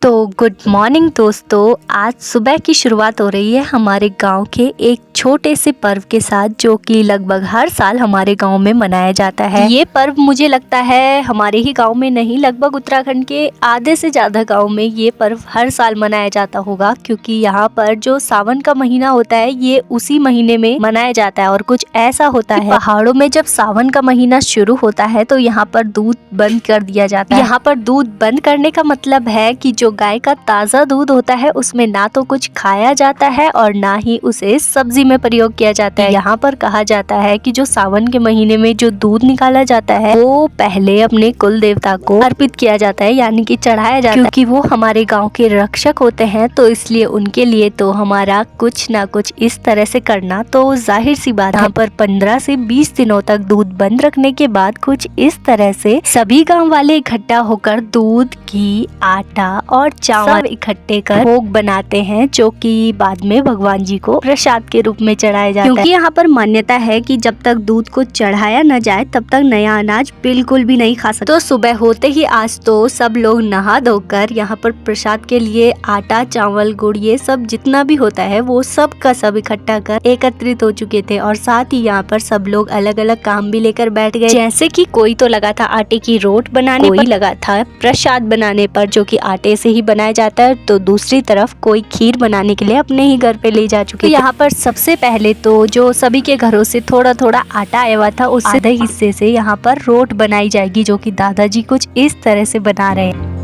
तो good morning दोस्तों, आज सुबह की शुरुआत हो रही है हमारे गांव के एक छोटे से पर्व के साथ, जो कि लगभग हर साल हमारे गांव में मनाया जाता है। ये पर्व मुझे लगता है हमारे ही गांव में नहीं, लगभग उत्तराखंड के आधे से ज्यादा गांव में ये पर्व हर साल मनाया जाता होगा, क्योंकि यहाँ पर जो सावन का महीना होता है ये उसी महीने में मनाया जाता है। और कुछ ऐसा होता है, पहाड़ों में जब सावन का महीना शुरू होता है तो यहाँ पर दूध बंद कर दिया जाता है। यहाँ पर दूध बंद करने का मतलब है कि जो गाय का ताज़ा दूध होता है उसमें ना तो कुछ खाया जाता है और ना ही उसे सब्जी में प्रयोग किया जाता है। यहाँ पर कहा जाता है कि जो सावन के महीने में जो दूध निकाला जाता है वो पहले अपने कुल देवता को अर्पित किया जाता है, यानी कि चढ़ाया जाता है, क्योंकि वो हमारे गाँव के रक्षक होते हैं। तो इसलिए उनके लिए तो हमारा कुछ ना कुछ इस तरह से करना तो जाहिर सी बात। यहाँ पर 15 से 20 दिनों तक दूध बंद रखने के बाद कुछ इस तरह से सभी गाँव वाले इकट्ठा होकर दूध, घी, आटा और चावल इकट्ठे कर भोग बनाते हैं, जो कि बाद में भगवान जी को प्रसाद के रूप में चढ़ाया जाता है। क्योंकि यहाँ पर मान्यता है कि जब तक दूध को चढ़ाया न जाए तब तक नया अनाज बिल्कुल भी नहीं खा सकते। तो सुबह होते ही आज तो सब लोग नहा धोकर यहाँ पर प्रसाद के लिए आटा, चावल, गुड़, ये सब जितना भी होता है वो सब का सब इकट्ठा कर एकत्रित हो चुके थे। और साथ ही यहाँ पर सब लोग अलग अलग काम भी लेकर बैठ गए, जैसे कि कोई तो लगा था आटे की रोट बनाने, कोई लगा था प्रसाद बनाने पर, जो कि आटे से ही बनाया जाता है, तो दूसरी तरफ कोई खीर बनाने के लिए अपने ही घर पे ले जा चुके। तो यहाँ पर सबसे पहले तो जो सभी के घरों से थोड़ा थोड़ा आटा आया हुआ था, उस आधे हिस्से से यहाँ पर रोट बनाई जाएगी, जो कि दादाजी कुछ इस तरह से बना रहे हैं।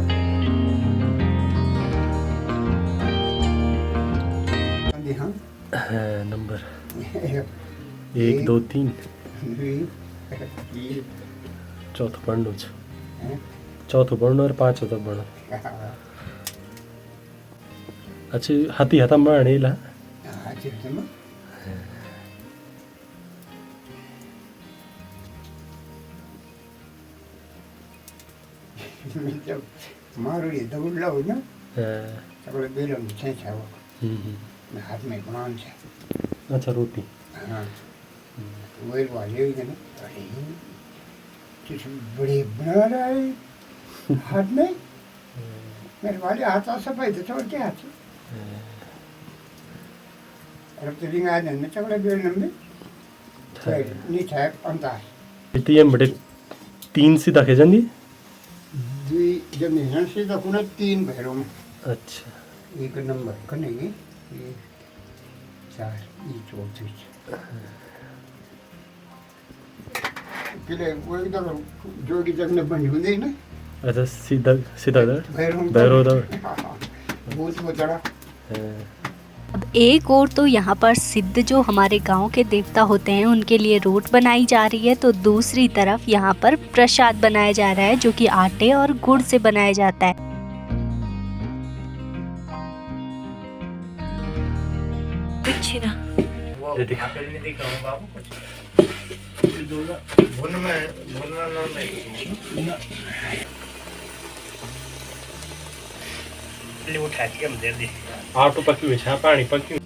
नंबर 1 2 3 चौथो पढ़नो छ, चौथो पढ़नो और पांचो तो पढ़नो। अच्छा हाथी हाथा मारने ला मारो ये दौड़ लो ना, सगळे बेलन छे छाव हाथ में बनान छे। अच्छा रोटी, हाँ वही वाले ही ना, अरे किस बड़े बना रहा है हाथ में, मेरे वाले हाथ सफाई तो छोड़ के हाथ और तो रिंग आ जाने सगळे बेलन में नीचे अंता है। इतने बड़े 3 सीधा खेजंदी दुई जब यहाँ से तो कुछ 3 भैरों में। अच्छा, एक नंबर कनेगी, ये 4 ये 34 किले वो इधर जोड़ी जगने बनी हुई ना। अच्छा सीधा सीधा भैरों बहुत वो चढ़ा। अब एक और तो यहाँ पर सिद्ध जो हमारे गांव के देवता होते हैं उनके लिए रोट बनाई जा रही है, तो दूसरी तरफ यहाँ पर प्रसाद बनाया जा रहा है, जो कि आटे और गुड़ से बनाया जाता है। आटो पक्की है, पानी पक्की।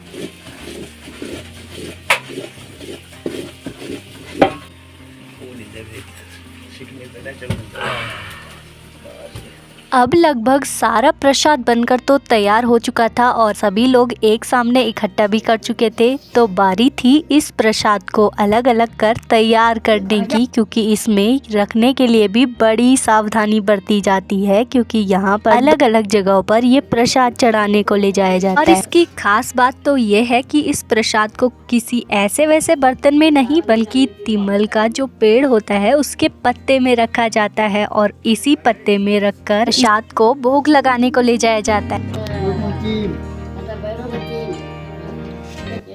अब लगभग सारा प्रसाद बनकर तो तैयार हो चुका था और सभी लोग एक सामने इकट्ठा भी कर चुके थे। तो बारी थी इस प्रसाद को अलग अलग कर तैयार करने की, क्योंकि इसमें रखने के लिए भी बड़ी सावधानी बरती जाती है, क्योंकि यहाँ पर अलग अलग जगहों पर ये प्रसाद चढ़ाने को ले जाया जाता है। और इसकी खास बात तो ये है कि इस प्रसाद को किसी ऐसे वैसे बर्तन में नहीं, बल्कि तिमल का जो पेड़ होता है उसके पत्ते में रखा जाता है और इसी पत्ते में रखकर प्रसाद को भोग लगाने को ले जाया जाता है।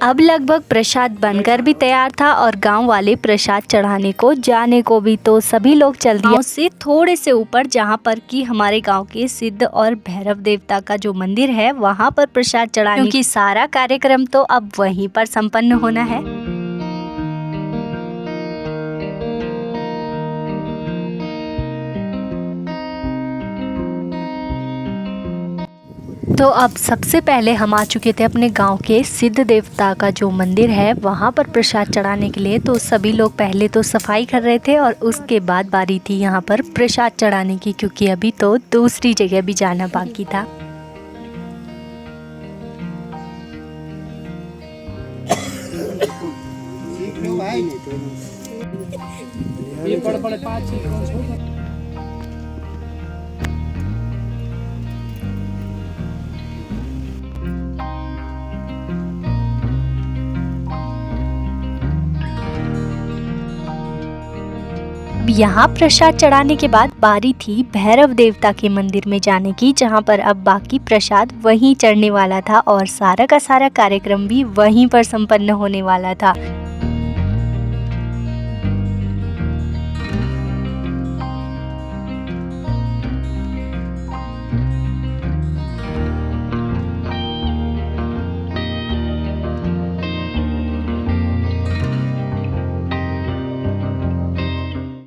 अब लगभग प्रसाद बनकर भी तैयार था और गांव वाले प्रसाद चढ़ाने को जाने को भी तो सभी लोग चल दिए। गांव से थोड़े से ऊपर जहां पर कि हमारे गांव के सिद्ध और भैरव देवता का जो मंदिर है वहां पर प्रसाद चढ़ाने, क्योंकि सारा कार्यक्रम तो अब वहीं पर संपन्न होना है। तो अब सबसे पहले हम आ चुके थे अपने गांव के सिद्ध देवता का जो मंदिर है वहां पर प्रसाद चढ़ाने के लिए। तो सभी लोग पहले तो सफाई कर रहे थे और उसके बाद बारी थी यहां पर प्रसाद चढ़ाने की, क्योंकि अभी तो दूसरी जगह भी जाना बाकी था। है ये बड़े बड़े 5-6 कौन सा यहाँ प्रसाद चढ़ाने के बाद बारी थी भैरव देवता के मंदिर में जाने की, जहाँ पर अब बाकी प्रसाद वहीं चढ़ने वाला था और सारा का सारा कार्यक्रम भी वहीं पर संपन्न होने वाला था।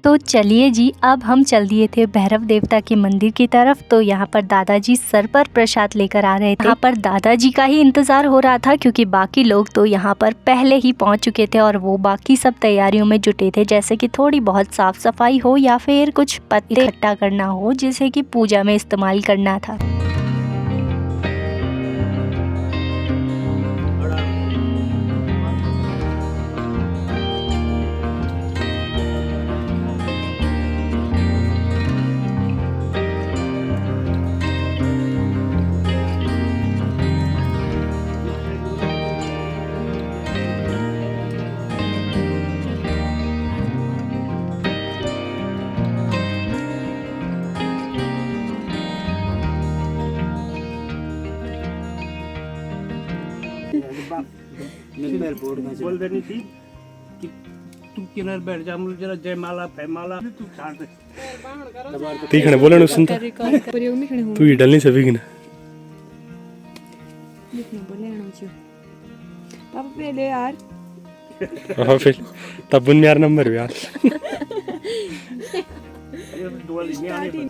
तो चलिए जी, अब हम चल दिए थे भैरव देवता के मंदिर की तरफ। तो यहाँ पर दादाजी सर पर प्रसाद लेकर आ रहे थे। यहाँ पर दादाजी का ही इंतजार हो रहा था क्योंकि बाकी लोग तो यहाँ पर पहले ही पहुँच चुके थे और वो बाकी सब तैयारियों में जुटे थे, जैसे कि थोड़ी बहुत साफ सफाई हो या फिर कुछ पत्ते इकट्ठा करना हो जिसे कि पूजा में इस्तेमाल करना था। बोल देनी थी कि तू किनारे बैठ जा, मुझे जरा जयमाला फैमाला तू छाड़ दे। तीखने बोले सुनता तू ही डलनी सभी की ना पापा पहले यार हाँ फिर तब बुनियार नंबर भी यार दुआली नहीं आने